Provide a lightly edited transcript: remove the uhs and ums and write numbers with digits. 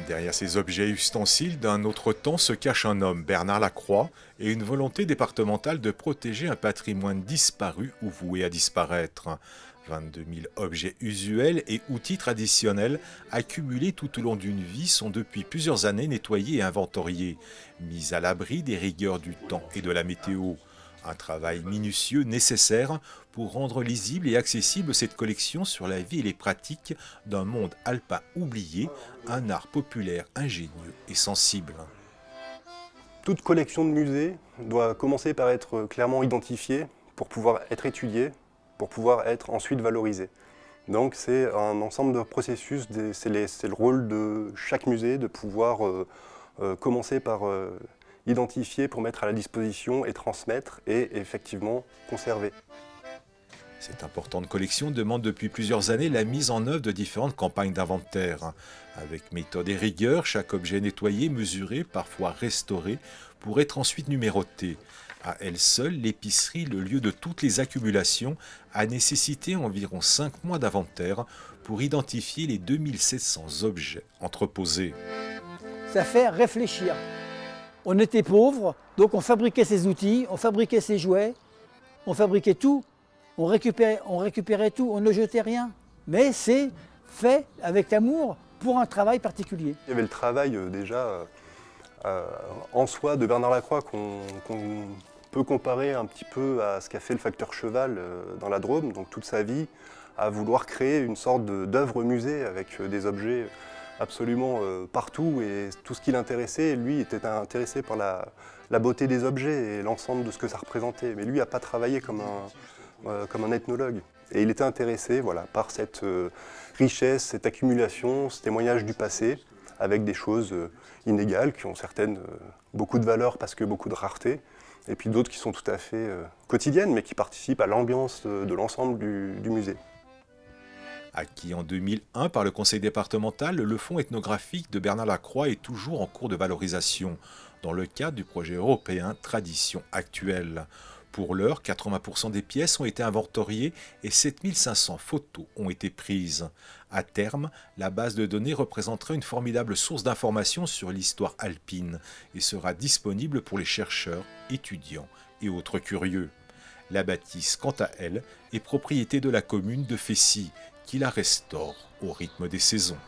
Derrière ces objets et ustensiles d'un autre temps se cache un homme, Bernard Lacroix, et une volonté départementale de protéger un patrimoine disparu ou voué à disparaître. 22 000 objets usuels et outils traditionnels accumulés tout au long d'une vie sont depuis plusieurs années nettoyés et inventoriés, mis à l'abri des rigueurs du temps et de la météo. Un travail minutieux nécessaire pour rendre lisible et accessible cette collection sur la vie et les pratiques d'un monde alpin oublié, un art populaire ingénieux et sensible. Toute collection de musée doit commencer par être clairement identifiée pour pouvoir être étudiée, pour pouvoir être ensuite valorisée. Donc c'est un ensemble de processus, c'est le rôle de chaque musée de pouvoir commencer par identifier pour mettre à la disposition et transmettre et effectivement conserver. Cette importante collection demande depuis plusieurs années la mise en œuvre de différentes campagnes d'inventaire. Avec méthode et rigueur, chaque objet est nettoyé, mesuré, parfois restauré, pour être ensuite numéroté. À elle seule, l'épicerie, le lieu de toutes les accumulations, a nécessité environ 5 mois d'inventaire pour identifier les 2700 objets entreposés. Ça fait réfléchir. On était pauvres, donc on fabriquait ses outils, on fabriquait ses jouets, on fabriquait tout, on récupérait tout, on ne jetait rien. Mais c'est fait avec amour pour un travail particulier. Il y avait le travail déjà en soi de Bernard Lacroix qu'on peut comparer un petit peu à ce qu'a fait le facteur Cheval dans la Drôme, donc toute sa vie, à vouloir créer une sorte d'œuvre musée avec des objets absolument partout, et tout ce qui l'intéressait, lui était intéressé par la beauté des objets et l'ensemble de ce que ça représentait. Mais lui n'a pas travaillé comme un ethnologue. Et il était intéressé par cette richesse, cette accumulation, ce témoignage du passé, avec des choses inégales, qui ont certaines beaucoup de valeur parce que beaucoup de rareté, et puis d'autres qui sont tout à fait quotidiennes, mais qui participent à l'ambiance de l'ensemble du musée. Acquis en 2001 par le conseil départemental, le fonds ethnographique de Bernard Lacroix est toujours en cours de valorisation, dans le cadre du projet européen Tradition actuelle. Pour l'heure, 80% des pièces ont été inventoriées et 7500 photos ont été prises. À terme, la base de données représentera une formidable source d'informations sur l'histoire alpine et sera disponible pour les chercheurs, étudiants et autres curieux. La bâtisse, quant à elle, est propriété de la commune de Fessy, qui la restaure au rythme des saisons.